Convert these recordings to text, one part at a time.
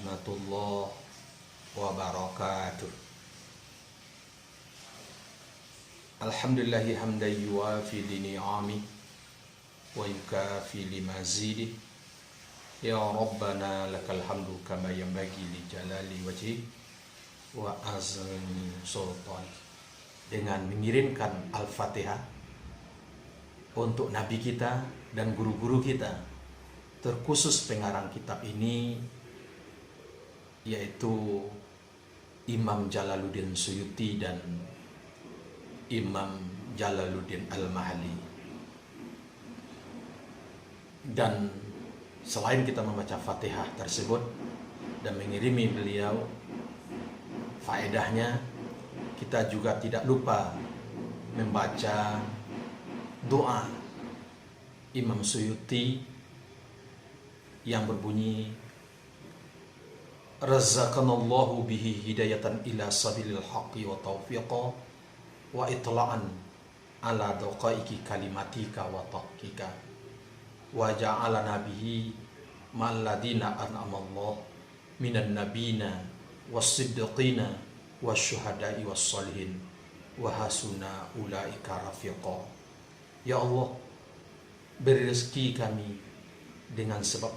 warahmatullahi wabarakatuh. Alhamdulillahi hamdan yuwafi ni'ami wa yukafi limazidi. Ya Rabbana lakal hamdu kama yanbaghi li jalali wajhi wa azmi sultan. Dengan mengirimkan Al-Fatihah untuk Nabi kita dan guru-guru kita, terkhusus pengarang kitab ini yaitu Imam Jalaluddin Suyuti dan Imam Jalaluddin Al-Mahalli. Dan selain kita membaca Fatihah tersebut dan mengirimi beliau faedahnya, kita juga tidak lupa membaca doa Imam Suyuti yang berbunyi, Razaqanallahu bihi hidayatan ila sabilil haqqi wa taufiqa wa itla'an ala daqaiki kalimatika wa tahqiqa wa ja'alana bihi ma'alladina an'amallahu minan nabina was-siddiqina wasyuhada'i was-salihin wa hasuna ulaika rafiqa. Ya Allah, beri rezeki kami dengan sebab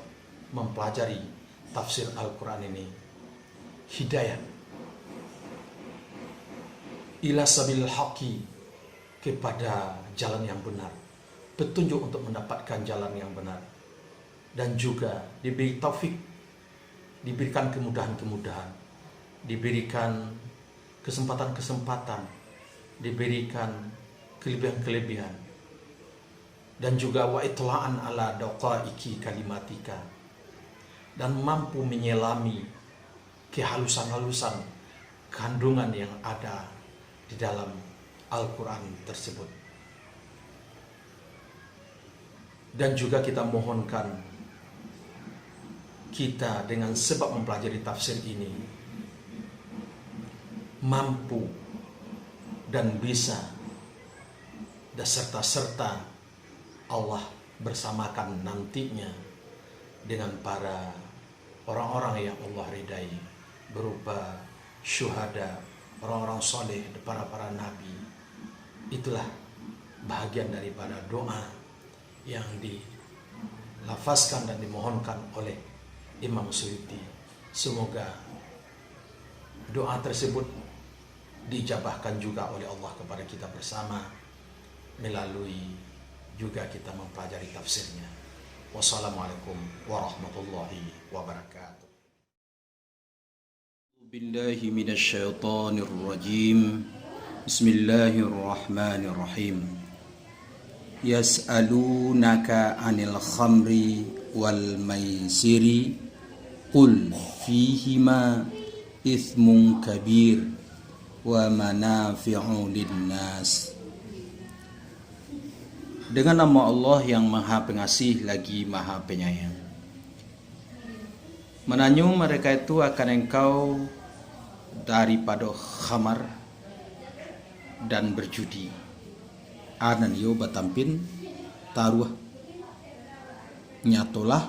mempelajari tafsir Al-Quran ini hidayah ila sabil haqi, kepada jalan yang benar, petunjuk untuk mendapatkan jalan yang benar, dan juga diberi taufik, diberikan kemudahan-kemudahan, diberikan kesempatan-kesempatan, diberikan kelebihan-kelebihan, dan juga wa itla'an ala daqaiki kalimatika, dan mampu menyelami kehalusan-halusan kandungan yang ada di dalam Al-Quran tersebut. Dan juga kita mohonkan kita dengan sebab mempelajari tafsir ini mampu dan bisa dan serta Allah bersamakan nantinya dengan para orang-orang yang Allah ridai, berupa syuhada, orang-orang soleh, para nabi. Itulah bahagian daripada doa yang dilafazkan dan dimohonkan oleh Imam Suyuti. Semoga doa tersebut dijabahkan juga oleh Allah kepada kita bersama melalui juga kita mempelajari tafsirnya. Wassalamualaikum warahmatullahi wabarakatuh. Billahi minasyaitonir rajim. Bismillahirrahmanirrahim. Yas'alunaka 'anil khamri wal maisiri qul fihima ithmun kabir wa manafi'u linnas. Dengan nama Allah yang Maha Pengasih lagi Maha Penyayang. Menanyung mereka itu akan engkau daripada khamar dan berjudi. Anan yo batampin taruh nyatolah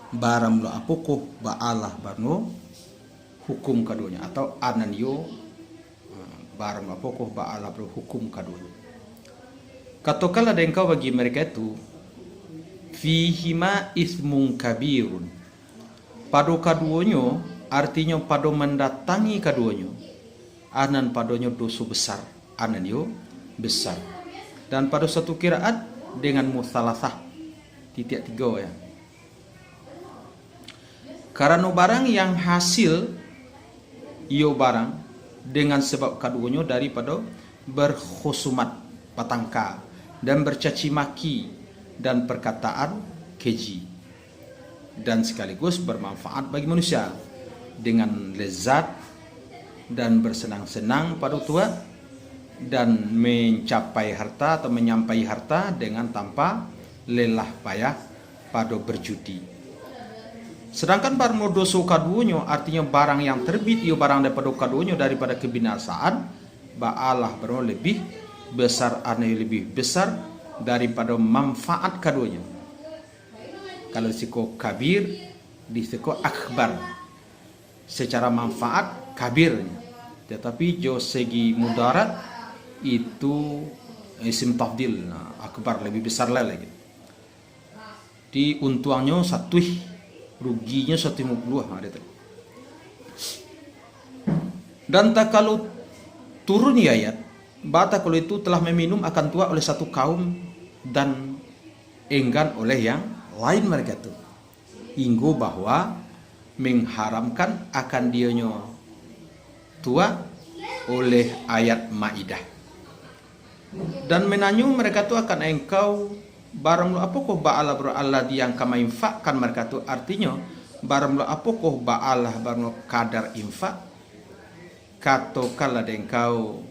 baram lo apokoh ba'alah barno hukum kaduanya, atau anan yo baram lo apokoh ba'alah bro hukum kaduanya. Katakanlah ada engkau bagi mereka itu fihima ismun kabirun, pado kaduonyo artinya pado mendatangi kaduonyo anan padonyo dosa besar, anan yo besar. Dan pada satu kiraat dengan musalasah titik 3 ya. Karena barang yang hasil yo barang dengan sebab kaduonyo daripada berkhusumat patangka dan bercaci maki dan perkataan keji, dan sekaligus bermanfaat bagi manusia dengan lezat dan bersenang-senang pada tua, dan mencapai harta atau menyampai harta dengan tanpa lelah payah pada berjudi. Sedangkan barang dosa kaduonyo artinya barang yang terbit yo barang daripada kaduonyo daripada kebinasaan, ba'alah baru lebih besar, aneh lebih besar daripada manfaat kaduanya. Kalau siko kabir, disiko akbar. secara manfaat kabirnya, tetapi jo segi mudarat itu isim tafdil, akbar, lebih besar lagi. Di untuangnya satu, ruginya 150 ada tadi. Dan tak kalau turun ayat, bata kalau itu telah meminum akan tua oleh satu kaum dan enggan oleh yang lain mereka itu. Hingga bahwa mengharamkan akan dianya tua oleh ayat Maidah. Dan menanyu mereka tu akan engkau barang lu apakah ba'ala Allah yang kama infakkan mereka tu, artinya barang lu apakah ba'ala barang kadar infak katokalah engkau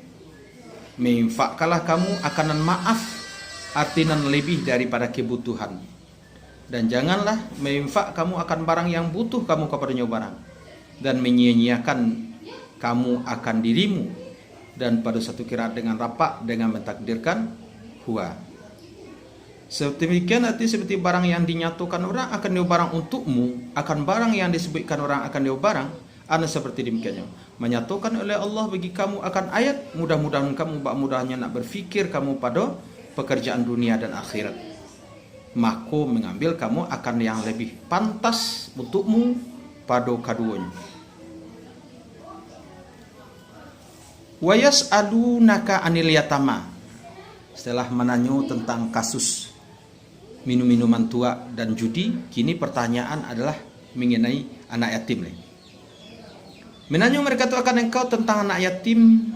menginfakkanlah kamu akanan maaf artinya lebih daripada kebutuhan, dan janganlah menginfak kamu akan barang yang butuh kamu kepadanya barang, dan menyia-nyiakan kamu akan dirimu, dan pada satu kiraat dengan rapat dengan mentakdirkan huwa. Seperti demikian arti seperti barang yang dinyatakan orang akan dia barang untukmu, akan barang yang disebutkan orang akan dia barang, ana seperti demikiannya. Menyatakan oleh Allah bagi kamu akan ayat, mudah-mudahan kamu mudahnya nak berfikir kamu pada pekerjaan dunia dan akhirat. Maka mengambil kamu akan yang lebih pantas untukmu pada keduanya. Wa yas'alunaka 'anil yatama. Setelah menanya tentang kasus minum-minuman tua dan judi, kini pertanyaan adalah mengenai anak yatim. Menanya mereka itu akan engkau tentang anak yatim,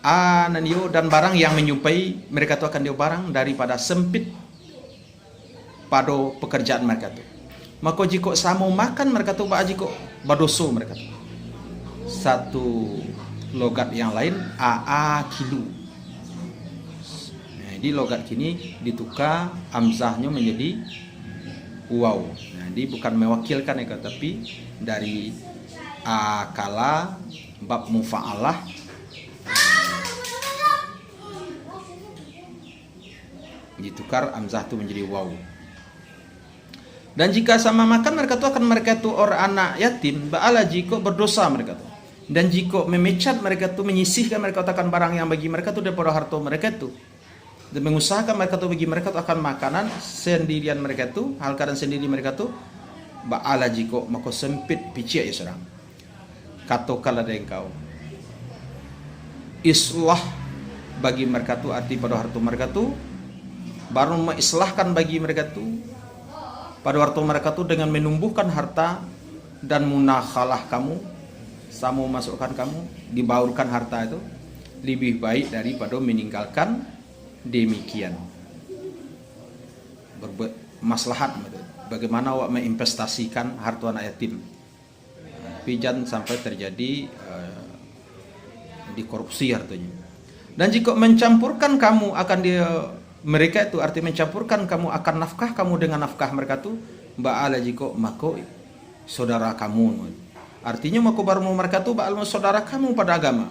ananio dan barang yang menyumpai mereka itu akan dia barang daripada sempit pada pekerjaan mereka itu. Maka jika sama makan mereka itu jika badoso mereka itu. Satu logat yang lain kilu. Nah, di logat kini ditukar amzahnya menjadi waw. Nah, ini bukan mewakilkan ya, tapi dari akala bab mufa'alah ditukar amzah itu menjadi waw. Dan jika sama makan mereka itu orang anak yatim, ba'ala jika berdosa mereka itu. Dan jika memecat mereka itu, menyisihkan mereka itu akan barang yang bagi mereka itu daripada harta mereka itu, dan mengusahakan mereka itu bagi mereka itu akan makanan sendirian mereka itu, hal keadaan sendiri mereka itu, ba'ala jika maka sempit picik ya serang. Katakanlah ada engkau islah bagi mereka itu, arti pada harta mereka itu, baru mengislahkan bagi mereka itu pada harta mereka itu dengan menumbuhkan harta dan munakhalah kamu, sama masukkan kamu, dibaurkan harta itu lebih baik daripada meninggalkan demikian. Berbuat maslahat, bagaimana awak menginvestasikan harta anak yatim, pijan sampai terjadi dikorupsi hartanya. Dan jika mencampurkan kamu akan dia mereka itu, arti mencampurkan kamu akan nafkah kamu dengan nafkah mereka itu, ba'ala jika mako saudara kamu, artinya mako baru mereka itu ba'al saudara kamu pada agama.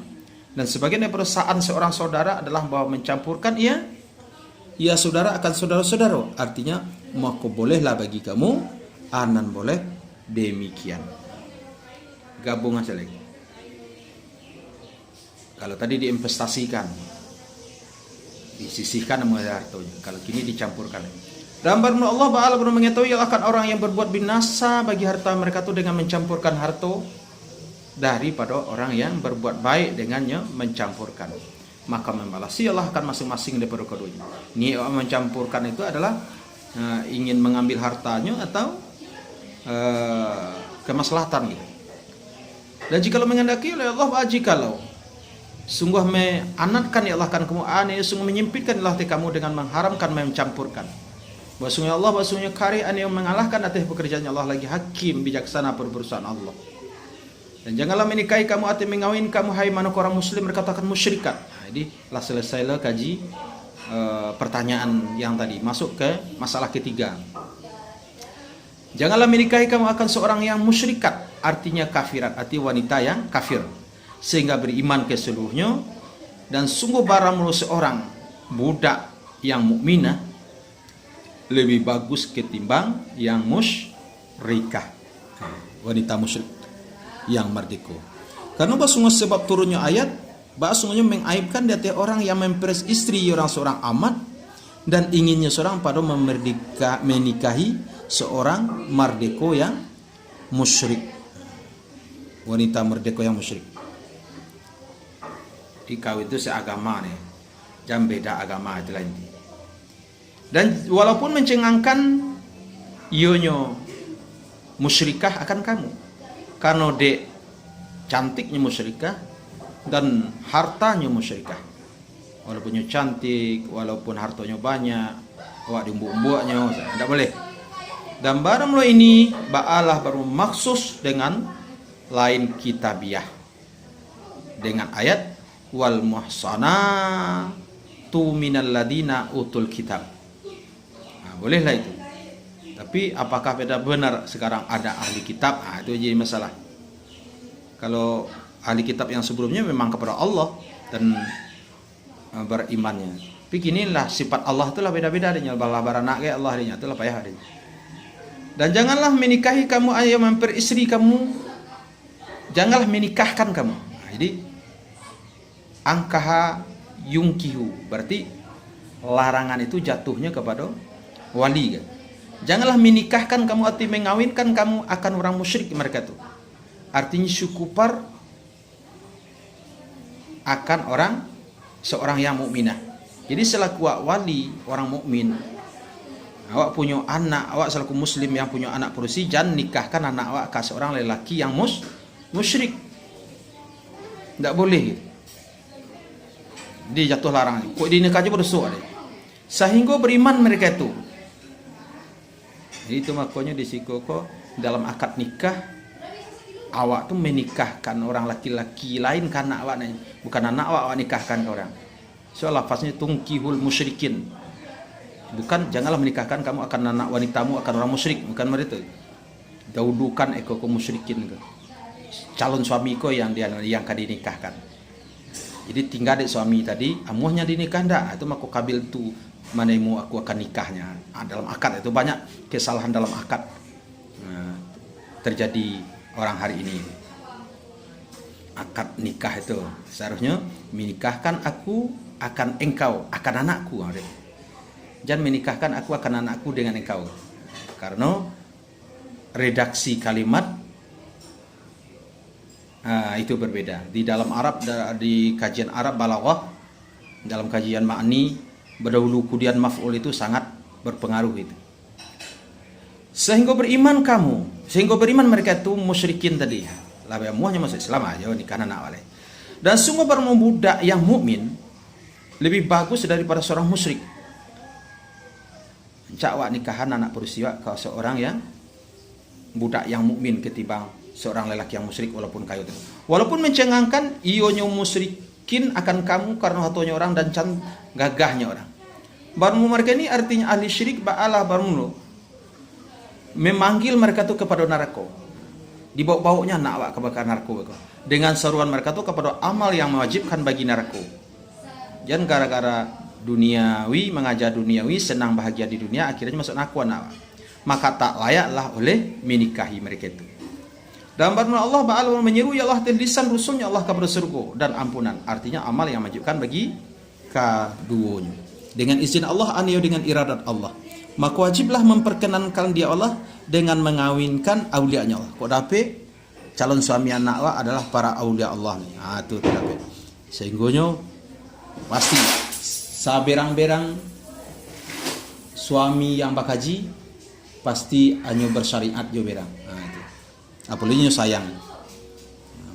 Dan sebagian dari perasaan seorang saudara adalah bahwa mencampurkan ia saudara akan saudara-saudara, artinya mako bolehlah bagi kamu anan boleh demikian. Gabung aja lagi. Kalau tadi diinvestasikan, disisihkan nama hartanya, kalau kini dicampurkan. Dan baru Allah Ba'ala baru mengetahui akan orang yang berbuat binasa bagi harta mereka itu dengan mencampurkan harta, daripada orang yang berbuat baik dengannya mencampurkan. Maka membalasi Allah akan masing-masing daripada keduanya. Ini mencampurkan itu adalah ingin mengambil hartanya atau kemaslahatan gitu. Dan jikalau menghendaki oleh Allah, jikalau sungguh menanatkan ya Allah kan kamu sungguh menyempitkan Allah kamu dengan mengharamkan mencampurkan. Bahwasanya Allah bahwasanya kari yang mengalahkan atas pekerjaan Allah lagi hakim bijaksana perusahaan Allah. Dan janganlah menikahi kamu atau mengawin kamu hai mana orang muslim berkatakan musyrikat. Nah, jadi lah selesailah kaji pertanyaan yang tadi, masuk ke masalah ketiga. Janganlah menikahi kamu akan seorang yang musyrikat, artinya kafirat, arti wanita yang kafir, sehingga beriman ke seluruhnya. Dan sungguh barang menurut seorang budak yang mukminah lebih bagus ketimbang yang musyrikah. wanita musyrik yang merdeka. Karena sungguh sebab turunnya ayat, sungguhnya mengaibkan di atas orang yang memperes istri orang seorang amat dan inginnya seorang pada menikahi seorang merdeka yang musyrik, wanita merdeka yang musyrik. Di kau itu seagama nih, jangan beda agama itu lain. Dan walaupun mencengangkan ionyo musyrikah akan kamu, karena dek cantiknya musyrikah dan hartanya musyrikah. Walaupun cantik, walaupun hartanya banyak, awak diumbuk-umbuknya, tidak boleh. Dan barang lo ini ba'alah baru maksus dengan lain kitabiah, dengan ayat wal muhsanatu minal ladina utul kitab. Nah, bolehlah itu. Tapi apakah benar sekarang ada ahli kitab? Nah, itu jadi masalah. Kalau ahli kitab yang sebelumnya memang kepada Allah dan berimannya. Tapi inilah sifat Allah itulah beda-beda adanya. Balah baranak ya Allah adanya itulah payah adanya. Dan janganlah menikahi kamu ayah memper istri kamu. Janganlah menikahkan kamu. Nah, jadi angkaha yungkihu, berarti larangan itu jatuhnya kepada wali kan? Janganlah menikahkan kamu atau mengawinkan kamu akan orang musyrik mereka itu. Artinya syukupar akan orang seorang yang mukminah. Jadi selaku wali orang mukmin, awak punya anak, awak selaku muslim yang punya anak perusi, jangan nikahkan anak awak ke seorang lelaki yang musyrik. Tidak boleh gitu. Dia jatuh larangan. Kok di nikah aja berdosa deh. Sehingga beriman mereka itu. Jadi itu makanya di sikoko dalam akad nikah awak tuh menikahkan orang laki-laki lain karena awak nih, bukan anak awak nikahkan ke orang. So lafaznya tungkihul musyrikin. Bukan janganlah menikahkan kamu akan anak wanitamu akan orang musyrik, bukan begitu. Daudukan eko musyrikin ke. Calon suami ko yang kan dinikahkan. Jadi tinggal dek suami tadi, amuhnya dinikah ndak? Itu mako kabil tu mana mu aku akan nikahnya. Dalam akad itu banyak kesalahan dalam akad terjadi orang hari ini. Akad nikah itu seharusnya menikahkan aku akan engkau, akan anakku. Jangan menikahkan aku akan anakku dengan engkau. Karena redaksi kalimat itu berbeda. Di dalam Arab, di kajian Arab balaghah, dalam kajian ma'ni, berdahulu kemudian maf'ul itu sangat berpengaruh itu. Sehingga beriman kamu, sehingga beriman mereka itu musyrikin tadi. Lah muahnya masuk Islam aja nikah anak wale. Dan sungguh para budak yang mukmin lebih bagus daripada seorang musyrik. Cak wak nikahan anak berusia ke seorang yang budak yang mukmin ketimbang seorang lelaki yang musyrik walaupun kayu itu. Walaupun mencengangkan ionyo musyrikin akan kamu karena hatonya orang dan gagahnya orang. Baru mereka ini artinya ahli syirik ba'alah baru memanggil mereka itu kepada neraka. Di bawah-bawahnya nak awak kebakar neraka. Dengan seruan mereka itu kepada amal yang mewajibkan bagi neraka. Jangan gara-gara duniawi, mengajar duniawi, senang bahagia di dunia, akhirnya masuk neraka anak. Maka tak layaklah oleh menikahi mereka itu. Dan firman Allah Ta'ala menyeru ya Allah lisan rusulnya Allah kepada surga dan ampunan. Artinya amal yang mewajibkan bagi keduanya. Dengan izin Allah aniyo dengan iradat Allah. Maka wajiblah memperkenankan dia Allah dengan mengawinkan aulianya Allah. Kok dapat calon suami anak Allah adalah para aulia Allah nih. Itu dapat. Sehingga pasti saberang-berang suami yang bakaji pasti anyo bersyariat jo berang. Apalagi sayang.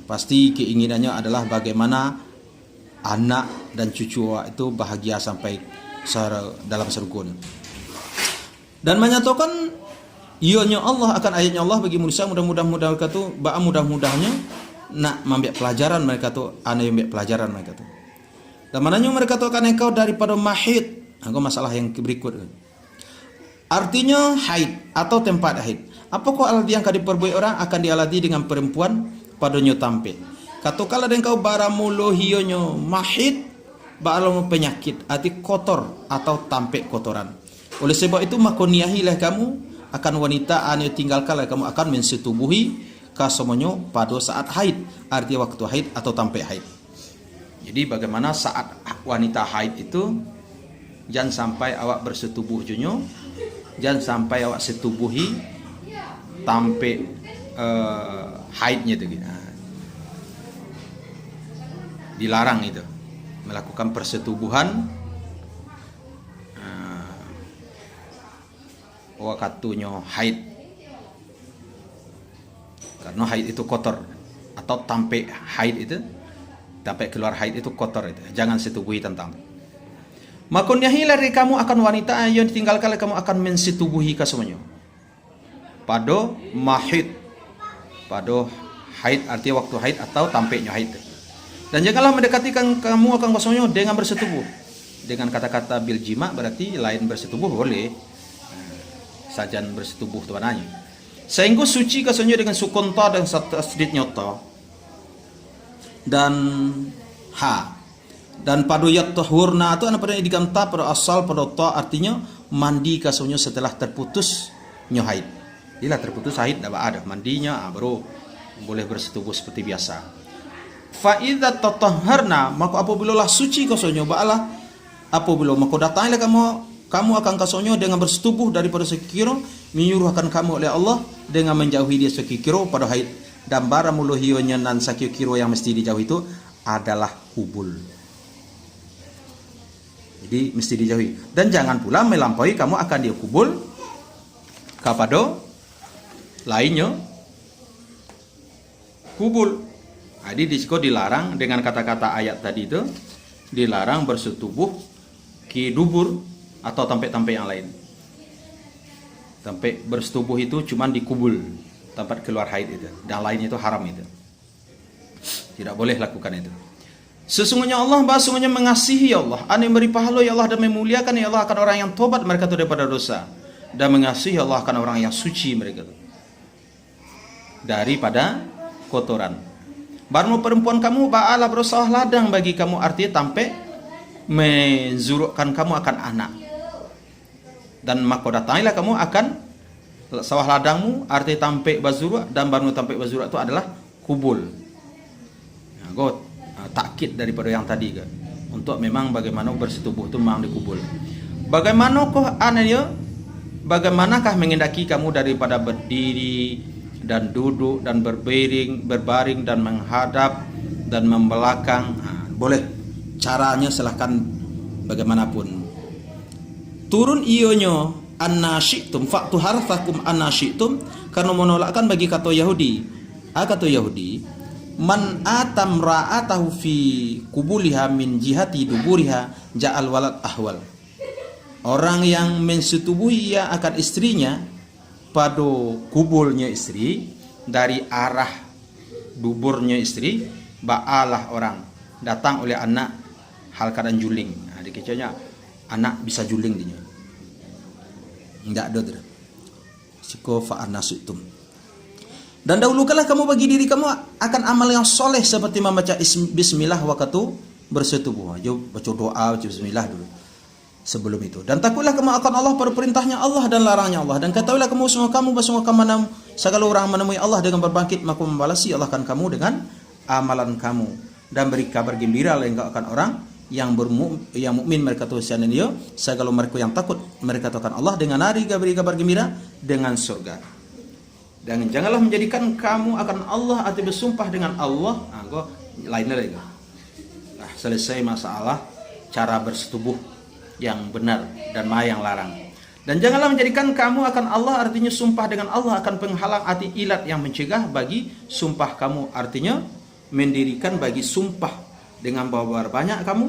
Pasti keinginannya adalah bagaimana anak dan cucu itu bahagia sampai dalam surga. Dan menyatakan ionya Allah akan ayatnya Allah bagi manusia mudah-mudahan mereka tu mudah-mudahnya nak mengambil pelajaran mereka tu ambil pelajaran mereka tu. Dan mananya mereka tu akan engkau daripada mahid. Aku masalah yang berikut. Artinya haid atau tempat haid. Apakah aladi yang diperbuat orang akan dialadi dengan perempuan padanya tampe. Kata kalau engkau baramulo hionyo mahid baramu penyakit arti kotor atau tampe kotoran. Oleh sebab itu maka niahilah kamu akan wanita anu tinggalkanlah kamu akan mensetubuhi kasomonyo pada saat haid, artinya waktu haid atau tampai haid. Jadi bagaimana saat wanita haid itu jangan sampai awak bersetubuh junyo, jangan sampai awak setubuhi tampai haidnya itu. Dilarang itu melakukan persetubuhan waktunya haid, karena haid itu kotor, atau tampai haid itu, sampai keluar haid itu kotor itu. Jangan setubuhi tentang. Makanya hilari kamu akan wanita yang ditinggalkan, kamu akan mensetubuhi kasemuanya. Pada mahid, pada haid artinya waktu haid atau tampainya haid. Dan janganlah mendekati kamu akan kasemuanya dengan bersetubuh. Dengan kata-kata bil jima berarti lain bersetubuh boleh. Sajan bersetubuh tuananya. Sehingga suci kasemuanya dengan sukun ta dan tasdid nyota. Dan ha. Dan pada yatahurna itu pada idgham ta pada asal pada ta artinya mandi kasemuanya setelah terputus haid. Bila terputus haid dah ada mandinya baru boleh bersetubuh seperti biasa. Fa idza tatahharna, maka apabila lah suci kasemuanya ba'alah, apabila maka datanglah kamu akan kasemuanya dengan bersetubuh daripada sekiro, menyuruhkan kamu oleh Allah dengan menjauhi dia sekiro pada haid. Dan bara muluhionya nan sakiro yang mesti dijauhi itu adalah kubul. Jadi mesti dijauhi. Dan jangan pula melampaui kamu akan dia kubul kepada lainnya kubul. Jadi disiko dilarang dengan kata-kata ayat tadi itu, dilarang bersetubuh ki dubur atau tampai-tampai yang lain. Tampai bersetubuh itu cuma di kubul, tempat keluar haid itu. Dan lain itu haram itu. Tidak boleh lakukan itu. Sesungguhnya Allah sesungguhnya mengasihi Allah, yang memberi pahala ya Allah, dan memuliakan ya Allah akan orang yang tobat mereka itu daripada dosa, dan mengasihi Allah akan orang yang suci mereka itu daripada kotoran. Baru perempuan kamu ba'ala berusaha ladang bagi kamu, artinya tampai menzurukkan kamu akan anak. Dan maka datanglah kamu akan sawah ladangmu, artinya tampai bazuruk, dan baru tampai bazuruk itu adalah kubul. Takkid daripada yang tadi kan, untuk memang bagaimana bersetubuh itu memang dikubul. Bagaimanakah mengendaki kamu daripada berdiri dan duduk dan berbaring dan menghadap dan membelakang. Boleh caranya silahkan bagaimanapun. Turun ionyo annasyitum fa'tu harthakum annasyitum, karena menolakkan bagi kata Yahudi. Kata Yahudi, man atam ra'atahu fi kubuliha min jihati duburiha ja'al walad ahwal. Orang yang mensetubuhi ia akan istrinya pada kubulnya istri dari arah duburnya istri, ba'alah orang datang oleh anak hal keadaan juling. Dikecanya anak bisa juling dia. Enggak ada tu. Siko fa'anasitum. Dan dahulukanlah kamu bagi diri kamu akan amal yang soleh seperti membaca bismillah waktu bersetubuh. Jom baca doa, baca bismillah dulu sebelum itu. Dan takutlah kamu akan Allah pada perintahnya Allah dan larangnya Allah. Dan ketahuilah kamu semua segala orang menemui Allah dengan berbangkit, maka membalasi Allah akan kamu dengan amalan kamu. Dan beri kabar gembira engkau akan orang yang mukmin mereka tu sianan dia, segala mereka yang takut mereka akan Allah dengan hari beri kabar gembira dengan surga. Dan janganlah menjadikan kamu akan Allah atau bersumpah dengan Allah. Lainnya lagi. Selesai masalah cara bersetubuh yang benar dan mana yang larang. Dan janganlah menjadikan kamu akan Allah, artinya sumpah dengan Allah akan penghalang arti ilat yang mencegah bagi sumpah kamu, artinya mendirikan bagi sumpah dengan bahwa banyak kamu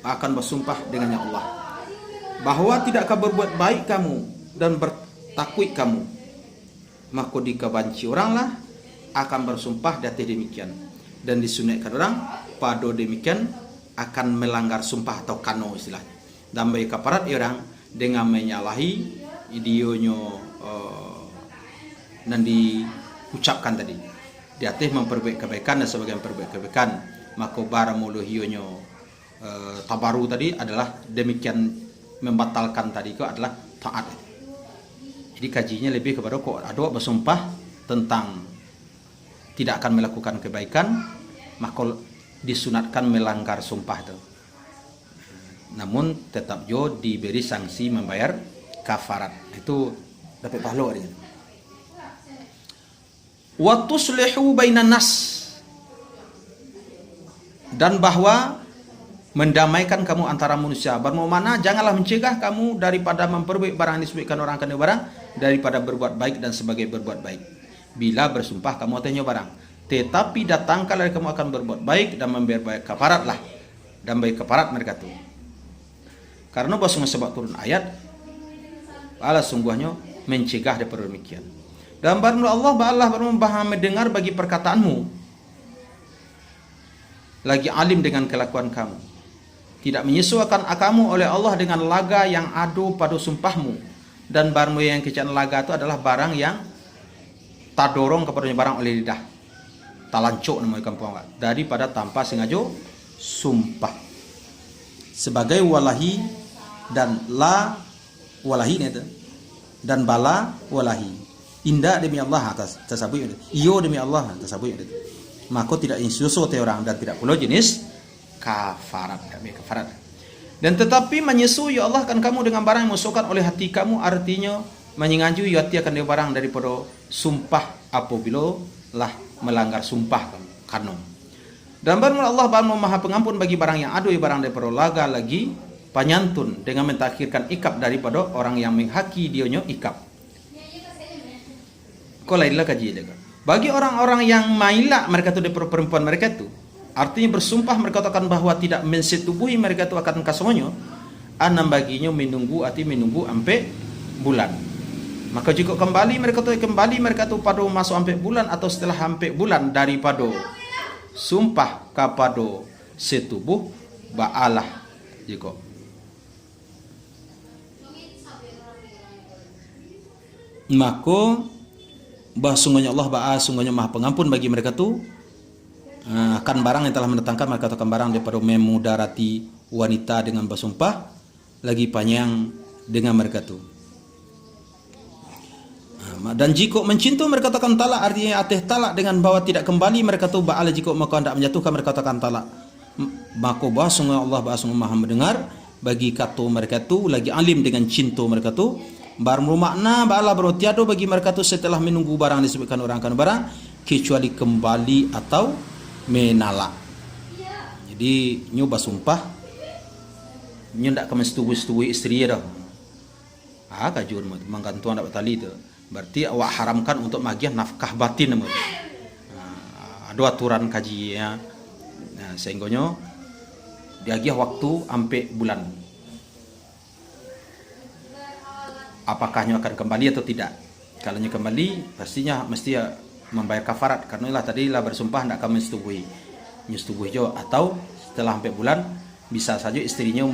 akan bersumpah dengannya Allah bahwa tidak akan berbuat baik kamu dan bertakwid kamu, maka dikabanci oranglah akan bersumpah dati demikian, dan disunatkan orang pada demikian akan melanggar sumpah atau kano istilahnya. Dan bagi kaparat orang dengan menyalahi idionyo dan diucapkan tadi di atas memperbaik kebaikan dan sebagian perbaik kebaikan, maka baramuluhionyo tabaru tadi adalah demikian membatalkan tadi itu adalah taat. Jadi kajinya lebih kepada kok ada bersumpah tentang tidak akan melakukan kebaikan, maka disunatkan melanggar sumpah itu. Namun tetap jo diberi sanksi membayar kafarat. Itu dapat pahala dia. Wa tuslihu bainan nas, dan bahwa mendamaikan kamu antara manusia. Bermakna janganlah mencegah kamu daripada memperbaiki barang yang disebutkan orang akan barang, daripada berbuat baik dan sebagai berbuat baik. Bila bersumpah kamu atasnya barang, tetapi datangkanlah kamu akan berbuat baik dan membayar kafarat lah, dan bayar kafarat mereka tu. Karena bahwa sebab turun ayat, Allah sungguhnya mencegah daripada demikian. Dan baru Allah mendengar bagi perkataanmu, lagi alim dengan kelakuan kamu. Tidak menyesuaikan kamu oleh Allah dengan laga yang adu pada sumpahmu. Dan barang yang kecil laga itu adalah barang yang tak dorong kepadanya barang oleh lidah. Talancuk namanya kampung daripada tanpa sengaja sumpah. Sebagai walahi dan la walahi itu, dan bala walahi. Indah demi Allah atas tersabut itu. Iyo demi Allah tersabut itu. Maka tidak insusu orang dan tidak pula jenis kafarat. Dan tetapi menyesu ya Allah kan kamu dengan barang yang masukkan oleh hati kamu, artinya menyengaja ya hati akan dia barang daripada sumpah apabila lah melanggar sumpah kamu. Dan baru Allah maha pengampun bagi barang yang adu barang daripada laga lagi penyantun dengan mentakhirkan ikap daripada orang yang menghaki dionyo ikap. Kau lainlah kaji lega. Bagi orang-orang yang mailak mereka tu daripada perempuan mereka tu, artinya bersumpah mereka katakan bahwa tidak mensetubuhi mereka tu akan kasemonyo, anam baginya menunggu sampai bulan. Maka jika kembali mereka tu pada masuk sampai bulan atau setelah sampai bulan daripada sumpah kepada setubuh ba'alah jika maka sungguhnya Allah sungguhnya maha pengampun bagi mereka tu akan barang yang telah mendatangkan mereka akan barang daripada memudarati wanita dengan bersumpah lagi panjang dengan mereka tu. Dan jika mencinta mereka katakan talak, artinya atih talak dengan bahwa tidak kembali mereka tu ba'ala jika mereka hendak menjatuhkan mereka katakan talak. Maka sungguh Allah sungguh maha mendengar bagi kata mereka tu lagi alim dengan cinta mereka tu. Baru makna ba'ala tiada bagi mereka tu setelah menunggu barang disebutkan orang akan barang kecuali kembali atau menalak. Jadi nyoba sumpah nyo ndak ke setui isteri dah. Kajur menggantung dapat tali tu. Berarti awak haramkan untuk magiah nafkah batin nama. Ada aturan kaji ya. Sehingga diagih waktu sampai bulan. Apakahnya akan kembali atau tidak? Kalau kembali, pastinya mesti membayar kafarat. Karena lah tadi lah bersumpah tidak akan menyetujui jo. Atau setelah sampai bulan, bisa saja istrinya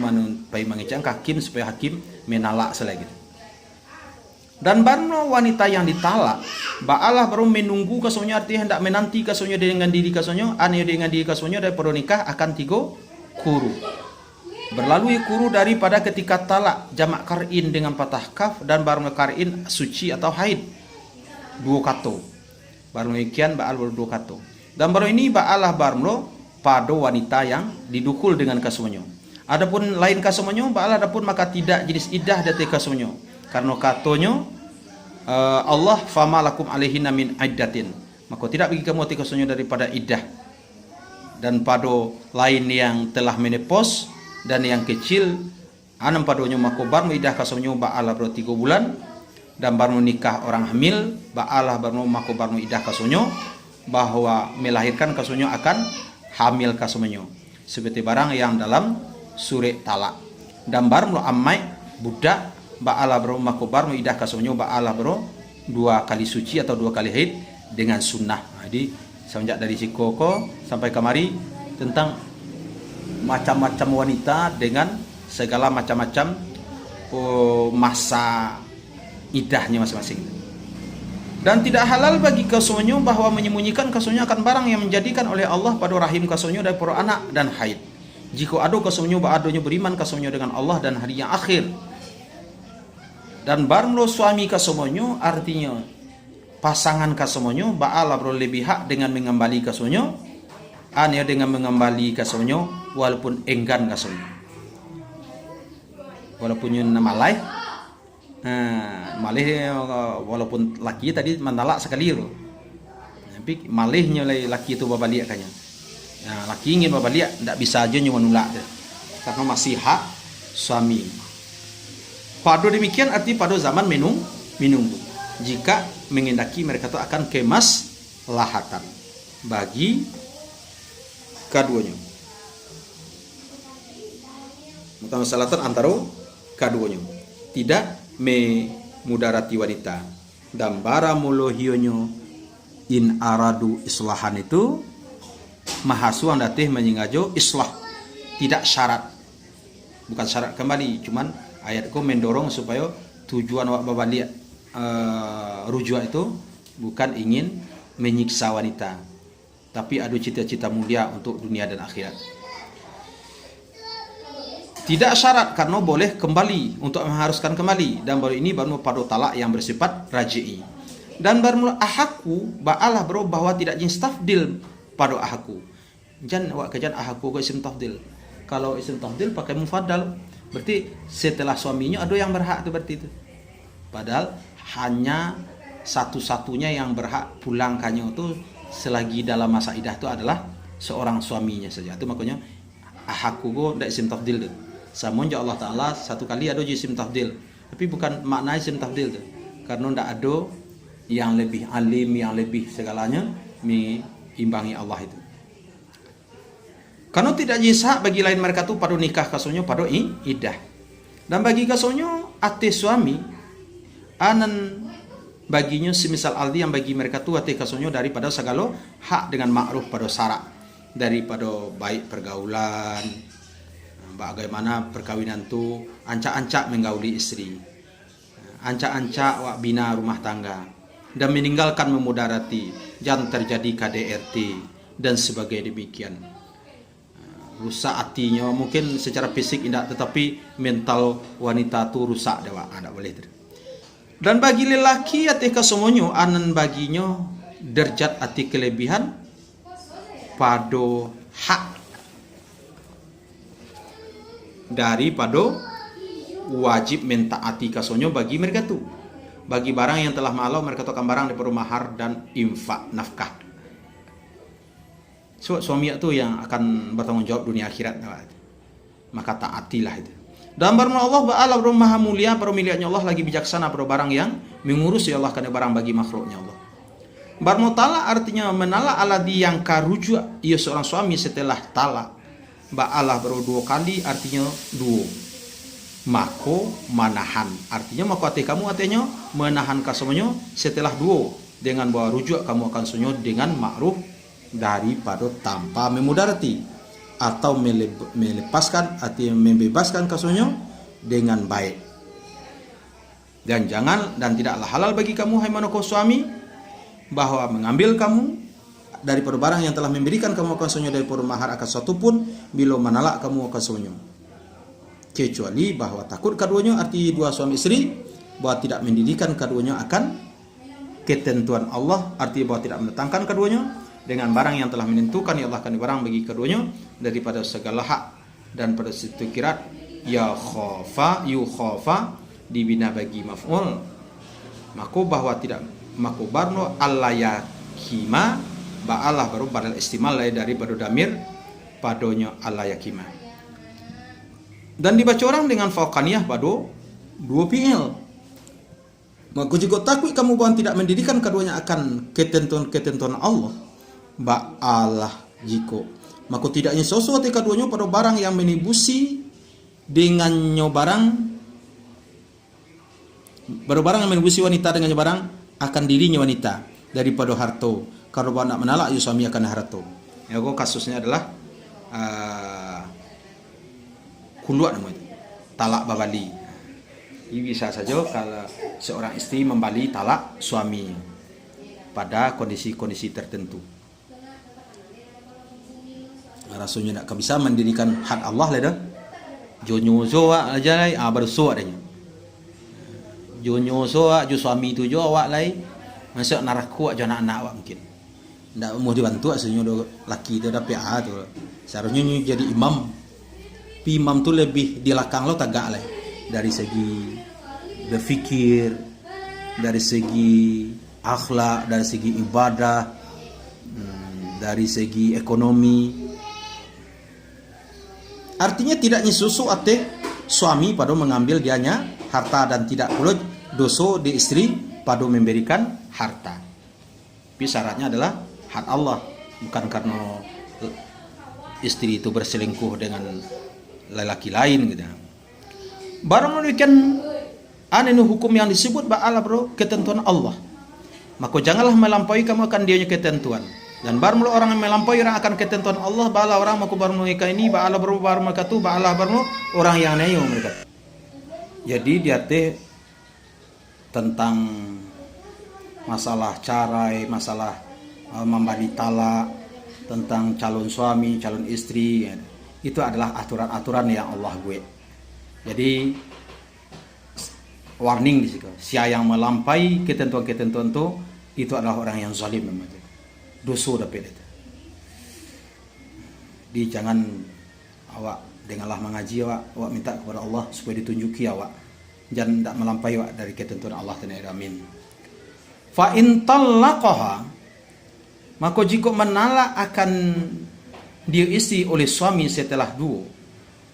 mengecam ke hakim supaya hakim menalak selagi. Dan baru wanita yang ditalak, ba'alah baru menunggu kasonya, artinya hendak menanti kasonya dengan diri kasonya, dengan diri kasonya daripada nikah akan 3 kuru. Berlalu kuru daripada ketika talak jamak kar'in dengan patah kaf dan baru kar'in suci atau haid 2 kato. Baru demikian ba'al baru 2 kato. Dan baru ini ba'alah baru pada wanita yang didukul dengan kasonya. Adapun lain kasonya ba'alah adapun maka tidak jenis iddah dari kasonya. Karena katonya Allah fama lakum alaihinna min iddatin. Maka tidak bagi kamu kasonya daripada iddah. Dan pada lain yang telah menepos dan yang kecil anam padonya maka baru iddah kasonya ba'alah baru 3 bulan dan baru nikah orang hamil ba'alah baru maka baru iddah kasonya bahwa melahirkan kasonya akan hamil kasonya seperti barang yang dalam surat talak. Dan baru amai budak ba'alah baru maka baru iddah kasonya ba'alah baru 2 kali suci atau 2 kali haid dengan sunnah. Jadi semenjak dari Sikoko sampai kemari tentang macam-macam wanita dengan segala macam-macam masa iddahnya masing-masing. Dan tidak halal bagi kasonya bahwa menyembunyikan kasonya akan barang yang menjadikan oleh Allah pada rahim kasonya daripada anak dan haid. Jika ada kasonya ba'adonya beriman kasonya dengan Allah dan hari yang akhir. Dan baru suami kasonya artinya pasangan kasomonyo baala bro lebih hak dengan mengembali kasonyo ane dengan mengembali kasonyo walaupun enggan kasonyo walaupun yun malai malih walaupun laki tadi mentalak sekali lo tapi malihnya laki itu babaliak kanya laki ingin babaliak tidak bisa aja nyoba nolak karena masih hak suami. Pada demikian arti pada zaman menunggu jika mengendaki mereka itu akan kemaslahatan bagi keduanya. Mutamasalatan antara keduanya. Tidak memudarati wanita. Dan bara mulohionyo in aradu islahan itu mahasuan datih menyingajo islah. Tidak syarat. Bukan syarat kembali, cuman ayatku mendorong supaya tujuan wak babaliak rujuk itu bukan ingin menyiksa wanita, tapi ada cita-cita mulia untuk dunia dan akhirat. Tidak syarat karena boleh kembali untuk mengharuskan kembali dan baru ini baru pada talak yang bersifat raj'i. Dan baru ahaku ba'alah bro bahwa tidak jins tafdil pada ahaku. Jangan wak kejan ahaku ke isim tafdil. Kalau isim tafdil pakai mufaddal berarti setelah suaminya ada yang berhak itu berarti itu. Padahal hanya satu-satunya yang berhak pulang kanyo itu selagi dalam masa idah itu adalah seorang suaminya saja. Itu makanya ahaku go ndak isim tafdil itu. Samun ja Allah Taala satu kali ada isim tafdil. Tapi bukan makna isim tafdil itu. Karena ndak ada yang lebih alim, yang lebih segalanya mengimbangi Allah itu. Karena tidak jisa bagi lain mereka tu pada nikah kasonyo pada idah. Dan bagi kasonyo ate suami anan baginya semisal aldi yang bagi mereka tu ate kasonyo daripada segala hak dengan ma'ruf pada syarat daripada baik pergaulan bagaimana perkawinan tu ancak-ancak menggauli istri, ancak-ancak wak bina rumah tangga dan meninggalkan memudarati, jangan terjadi KDRT dan sebagainya demikian. Rusak hatinya mungkin secara fisik tidak, tetapi mental wanita tu rusak dewa, tidak boleh. Dan bagi lelaki atika semuanya anan baginya derajat ati kelebihan pada hak daripada wajib mentaati kasonyo bagi mereka tu. Bagi barang yang telah malau mereka tu akan barang daripada mahar dan infak nafkah. So, suami itu yang akan bertanggung jawab dunia akhirat, maka taatilah itu. Dan barang Allah Ba'ala maha mulia, para miliknya Allah lagi bijaksana pada barang yang mengurus ya Allah karena barang bagi makhluknya Allah. Barang tala artinya menala aladi yang karujuk ia seorang suami setelah tala. Ba'ala baru dua kali artinya dua. Mako manahan artinya mako ate kamu artinya menahan kasemuanya setelah dua dengan bawa rujuk kamu akan sunyo dengan ma'ruf daripada tanpa memudarati atau melepaskan atau membebaskan kasusnya dengan baik. Dan jangan dan tidaklah halal bagi kamu hai manoko suami bahwa mengambil kamu daripada barang yang telah memberikan kamu kasusnya daripada mahar akan suatu pun bila menalak kamu kasusnya, kecuali bahwa takut keduanya arti dua suami istri bahwa tidak mendidikan keduanya akan ketentuan Allah, arti bahwa tidak menentangkan keduanya dengan barang yang telah menentukan ya Allah kan barang bagi keduanya daripada segala hak. Dan pada situ kirat ya khafa yu khafa dibina bagi maf'ul mako bahwa tidak mako barno Allah yakima ba Allah baru badal istimal daripada damir padonya Allah yakima. Dan dibaca orang dengan fauqaniyah pada dua fi'il. Maka jika takut kamu bahwa tidak mendidikan keduanya akan ketentuan Allah ba'alah jiko maka tidaknya sesuatu keduanya pada barang yang menibusi dengannya barang yang menibusi wanita dengannya barang akan dirinya wanita daripada harto. Kalau nak menalak ya suami akan harto. Ya kok kasusnya adalah kuluat namanya talak babali. Ini bisa saja kalau seorang istri membali talak suaminya pada kondisi-kondisi tertentu. Rasanya tak bisa mendirikan had Allah lah dah. Jonyo soa aja lah, bersoa adanya. Jonyo soa, jo suami tu jo awak lai. Masuk naraku aja anak-anak awak mungkin. Ndak mau dibantu aslinya do laki itu ada PA tuh. Seharusnya jadi imam. Imam tuh lebih di belakang lo tagak lah. Dari segi berpikir, dari segi akhlak, dari segi ibadah, dari segi ekonomi. Artinya tidak nyisusu ate suami pada mengambil dianya harta dan tidak pula dosa di istri pada memberikan harta. Tapi syaratnya adalah hak Allah, bukan karena istri itu berselingkuh dengan lelaki lain gitu. Barang demikian anu hukum yang disebut ba'ala bro ketentuan Allah. Maka janganlah melampaui kamu akan dianya ketentuan. Dan baru orang yang melampaui orang akan ketentuan Allah, ba'ala orang maka baru mereka ini ba'ala bro baru mereka tu ba'ala baru orang yang nayo mereka. Jadi dia teh tentang masalah carai, masalah membagi talak, tentang calon suami, calon istri, ya. Itu adalah aturan-aturan yang Allah buat. Jadi warning di situ. Siapa yang melampaui ketentuan-ketentuan itu adalah orang yang zalim namanya. Dosa dapat itu. Di jangan awak dengarlah mengaji awak minta kepada Allah supaya ditunjuki awak. Jangan tidak melampaui awak dari ketentuan Allah Ta'ala. Amin. Fa in talaqaha, maka jika menolak akan diisi oleh suami setelah dua,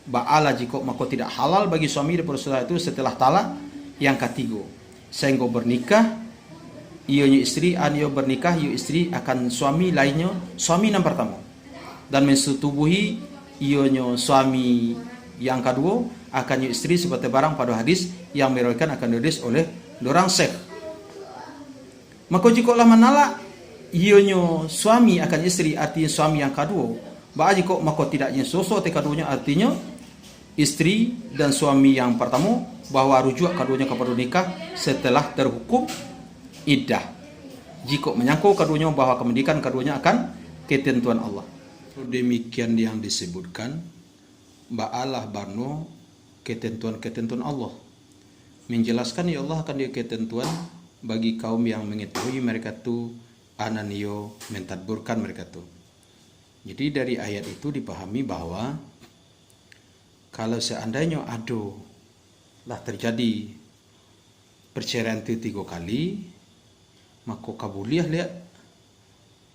ba'ala jika maka tidak halal bagi suami daripada itu setelah talak yang ketiga, sehingga bernikah ianya istri anio bernikah ia istri akan suami lainnya suami yang pertama dan mensetubuhi ianya suami yang kedua akan ia istri seperti barang pada hadis yang meriwayatkan akan dirilis oleh dorang syekh. Maka jikalau menolak ianya suami akan istri artinya suami yang kedua, jika maka tidaknya sosok keduanya artinya istri dan suami yang pertama bahwa rujuk keduanya kepada nikah setelah terhukum iddah. Jika menyangkut keduanya bahwa kemendikan keduanya akan ketentuan Allah. Demikian yang disebutkan ba'alah barno ketentuan-ketentuan Allah. Menjelaskan ya Allah akan dia ketentuan bagi kaum yang mengetahui mereka tu ananio mentadburkan mereka tu. Jadi dari ayat itu dipahami bahwa kalau seandainya lah terjadi perceraian itu 3 kali, maka kabuliah lihat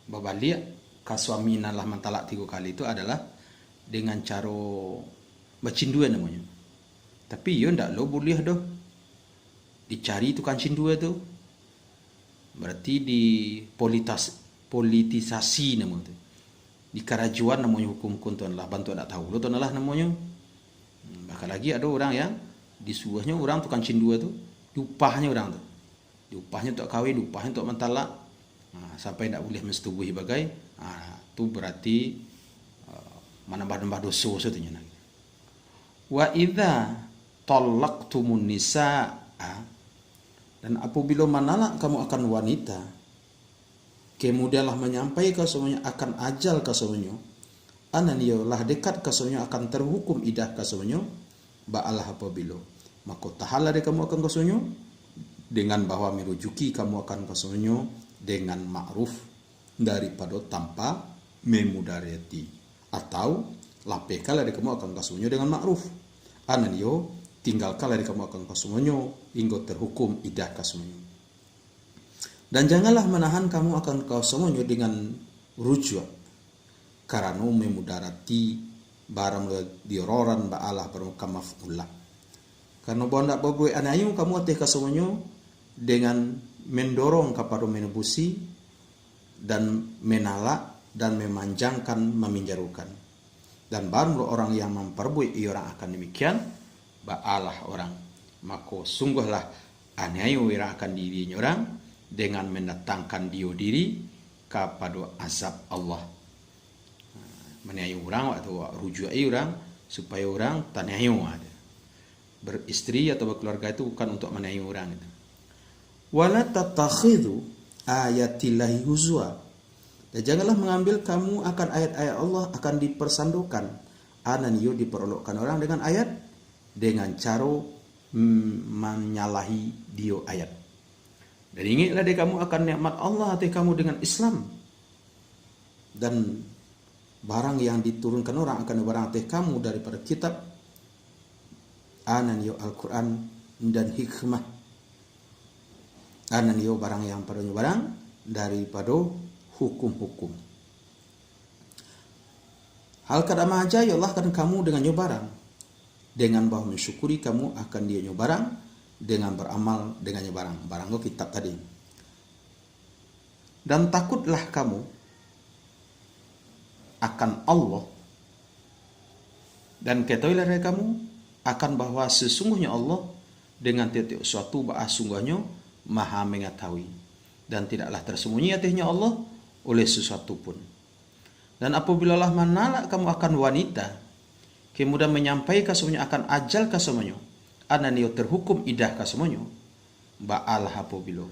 babaliak kasuami nalah mentalak 3 kali itu adalah dengan cara bercinduan namanya. Tapi yo ndak lo buliah doh. Dicari tukang cindua tu. Berarti di politisasi namanya. Di kerajuan namanya hukum kuntuan lah bantu nak tahu lo tu lah namanya. Bahkan lagi ada orang yang disuahnya orang tukang cindua tu, diupahnya orang tu. Diupahnya untuk kawin, diupahnya untuk mentalak. Sampai tidak boleh mensetubuhi bagai, tu berarti menambah-nambah dosa satunya. Wa idza talaqtumun nisaa, dan apabila menalak kamu akan wanita, kemudianlah menyampaikan semuanya akan ajal kasemuanya, ananiyalah dekat kasemuanya akan terhukum idah kasemuanya, ba'alah apabila maka tahala de kamu akan kasemuanya dengan bahwa merujuki kamu akan kasemuanya dengan ma'ruf daripada tanpa memudarati, atau lapekala de kamu akan kasemuanya dengan ma'ruf ananiyo tinggalkanlah kamu akan kasemuanya hingga terhukum idah kasemuanya. Dan janganlah menahan kamu akan kasemuanya dengan rujuk karena memudarati barang diororan ba'alah bermuka maf'ullah. Karena bondak babuy anayu kamu teh kasemuanya dengan mendorong kepada menebusi dan menalak dan memanjangkan meminjarukan. Dan baru orang yang memperbuat orang akan demikian ba'alah orang, maka sungguhlah anayu orang akan dirinya orang dengan mendatangkan dia diri kepada azab Allah. Menayu orang waktu rujuk orang supaya orang tanayu ada. Beristri atau berkeluarga itu bukan untuk menayu orang itu. Wala tattakhidhu ayatillahi huzwa. Dan janganlah mengambil kamu akan ayat-ayat Allah akan dipersandukan. Ananiyo diperolokkan orang dengan ayat dengan cara menyalahi dia ayat. Dan ingatlah dia kamu akan nikmat Allah atas kamu dengan Islam. Dan barang yang diturunkan orang akan barang atas kamu daripada kitab, anan yo Al-Quran dan hikmah. Anan yo barang yang pada barang daripada hukum-hukum. Hal kadama aja ya Allah akan kamu dengan nyobarang. Dengan bahwa mensyukuri kamu akan dia nyobarang. Dengan beramal dengan nyobarang. Barang itu kitab tadi. Dan takutlah kamu akan Allah. Dan ketahuilah dari kamu akan bahwa sesungguhnya Allah dengan tiap-tiap suatu bahas sungguhnya maha mengetahui. Dan tidaklah tersembunyi atasnya Allah oleh sesuatu pun. Dan apabila lah manalak kamu akan wanita, kemudian menyampaikan semuanya akan ajal ka semuanya, ananio terhukum idah ka semuanya, ba'alah apabila,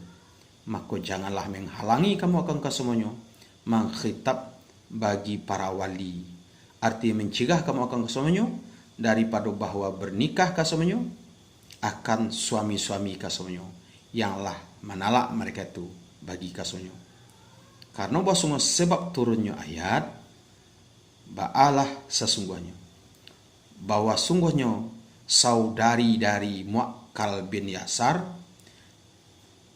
maka janganlah menghalangi kamu akan ka semuanya, mengkhitab bagi para wali, artinya mencegah kamu akan ka semuanya, daripada bahwa bernikah ka semuanya, akan suami-suami ka semuanya, yanglah manalak mereka itu bagi ka semuanya. Karena bahwa sebab turunnya ayat ba'alah sesungguhnya bahwa sungguhnya saudari dari Mu'akkal bin Yasar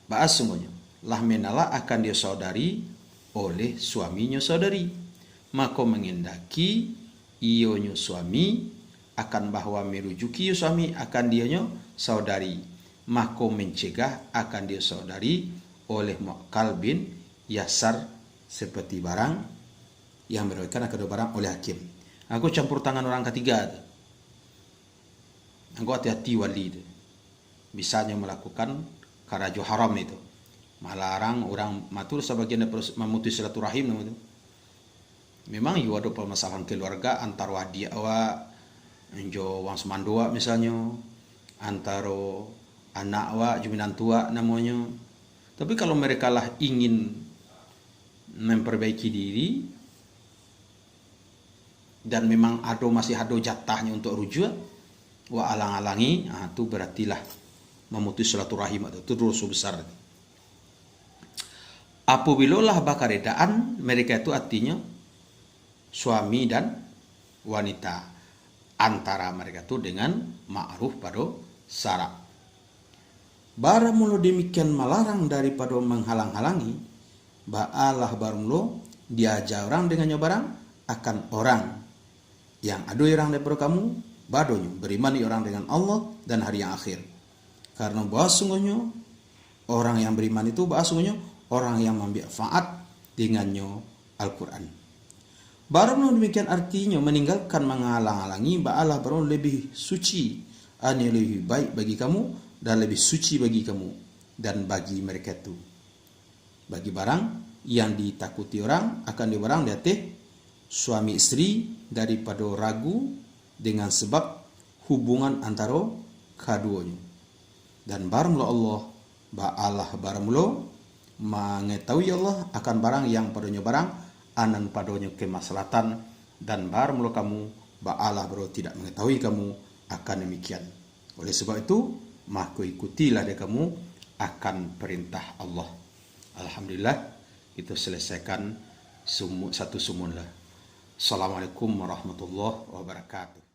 ba'as sungguhnya lah menala akan dia saudari oleh suaminya saudari, maka mengendaki ionyo suami akan bahwa merujuki suami akan dianya saudari, maka mencegah akan dia saudari oleh Mu'akkal bin Yasar seperti barang yang meriwayatkan kedua barang oleh hakim. Aku campur tangan orang ketiga. Aku hati-hati wali itu. Bisanya melakukan karajo haram itu. Melarang orang matur sebagian memutus silaturahim itu. Memang itu ada permasalahan keluarga antara wadia wa enjo wang semandua misalnya, antara anak wa juminan tua namanya. Tapi kalau mereka lah ingin memperbaiki diri dan memang masih ada jatahnya untuk rujuk, wa alang-alangi, itu berartilah memutus silaturahim itu dosa besar. Apabila lah bakaredaan mereka itu artinya suami dan wanita, antara mereka itu dengan ma'ruf pada syarat. Barang mulu demikian melarang daripada menghalang-halangi, ba'alah barang diajar orang dengan nyobarang akan orang yang ada orang daripada kamu badonya beriman orang dengan Allah dan hari yang akhir. Karena bahwa sungguhnya orang yang beriman itu bahwa sungguhnya orang yang mengambil manfaat dengannya Al-Quran. Barang demikian artinya meninggalkan menghalang-halangi, ba'alah barang lebih suci, lebih baik bagi kamu dan lebih suci bagi kamu dan bagi mereka itu. Bagi barang yang ditakuti orang akan dibarang di atas suami istri daripada ragu dengan sebab hubungan antara keduanya. Dan barang Allah ba'alah barang mengetahui Allah akan barang yang padanya barang anan padanya kemaslahatan, dan barang kamu ba'alah baru tidak mengetahui kamu akan demikian. Oleh sebab itu maka ikutilah dia kamu akan perintah Allah. Alhamdulillah kita selesaikan satu sumun lah. Assalamualaikum warahmatullahi wabarakatuh.